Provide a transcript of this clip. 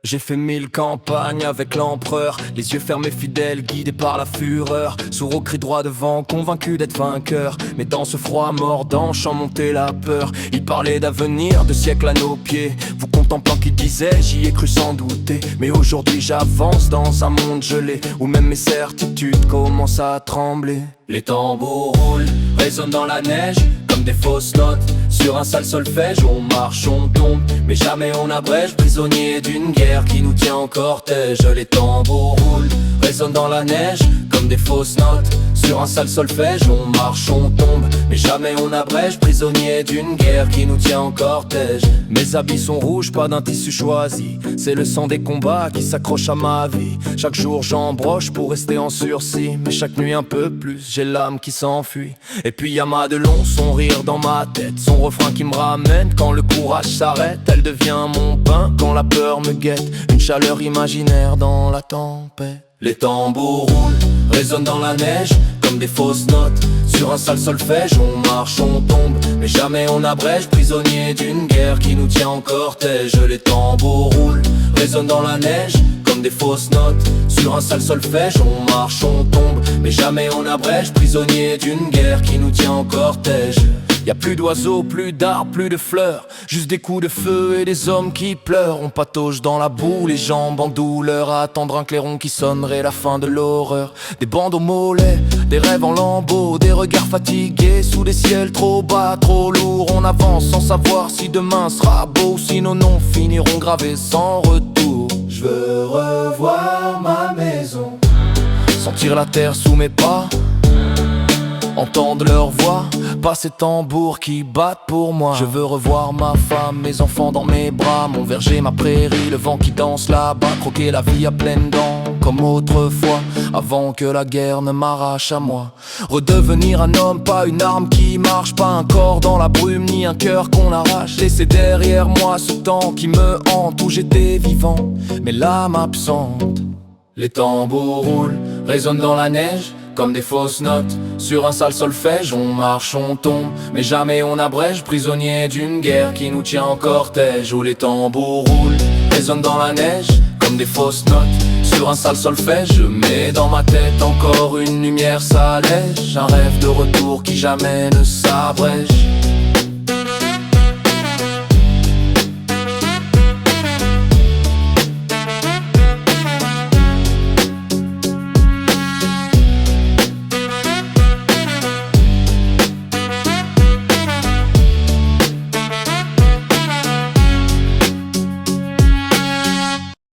J'ai fait 1000 campagnes avec l'empereur, les yeux fermés fidèles, guidés par la fureur. Sourd au cri droit devant, convaincu d'être vainqueur. Mais dans ce froid mordant, chant montait la peur. Il parlait d'avenir, de siècles à nos pieds. Vous contemplant qui disait, j'y ai cru sans douter. Mais aujourd'hui j'avance dans un monde gelé, où même mes certitudes commencent à trembler. Les tambours roulent, résonnent dans la neige, comme des fausses notes. Sur un sale solfège, on marche, on tombe, mais jamais on abrège. Prisonnier d'une guerre qui nous tient en cortège. Les tambours roulent, résonnent dans la neige, comme des fausses notes. Sur un sale solfège, on marche, on tombe, mais jamais on abrège. Prisonnier d'une guerre qui nous tient en cortège. Mes habits sont rouges, pas d'un tissu choisi. C'est le sang des combats qui s'accroche à ma vie. Chaque jour j'embroche pour rester en sursis, mais chaque nuit un peu plus, j'ai l'âme qui s'enfuit. Et puis y'a Madelon, son rire dans ma tête, son refrain qui me ramène quand le courage s'arrête. Elle devient mon pain quand la peur me guette, une chaleur imaginaire dans la tempête. Les tambours roulent, résonnent dans la neige, comme des fausses notes. Sur un sale solfège, on marche, on tombe, mais jamais on abrège. Prisonnier d'une guerre qui nous tient en cortège. Les tambours roulent, résonnent dans la neige, comme des fausses notes. Sur un sale solfège, on marche, on tombe, mais jamais on abrège. Prisonnier d'une guerre qui nous tient en cortège. Y'a plus d'oiseaux, plus d'arbres, plus de fleurs, juste des coups de feu et des hommes qui pleurent. On patauge dans la boue, les jambes en douleur, à attendre un clairon qui sonnerait la fin de l'horreur. Des bandes aux mollets, des rêves en lambeaux, des regards fatigués sous des ciels trop bas, trop lourds. On avance sans savoir si demain sera beau ou si nos noms finiront gravés sans retour. Je veux revoir ma maison, sentir la terre sous mes pas, entendre leur voix, pas ces tambours qui battent pour moi. Je veux revoir ma femme, mes enfants dans mes bras, mon verger, ma prairie, le vent qui danse là-bas. Croquer la vie à pleines dents, comme autrefois, avant que la guerre ne m'arrache à moi. Redevenir un homme, pas une arme qui marche, pas un corps dans la brume, ni un cœur qu'on arrache. Laisser derrière moi ce temps qui me hante, où j'étais vivant, mais l'âme absente. Les tambours roulent, résonnent dans la neige, comme des fausses notes. Sur un sale solfège, on marche, on tombe, mais jamais on abrège. Prisonnier d'une guerre qui nous tient en cortège. Où les tambours roulent, résonnent dans la neige, comme des fausses notes. Sur un sale solfège, je mets dans ma tête encore une lumière s'allège. Un rêve de retour qui jamais ne s'abrège.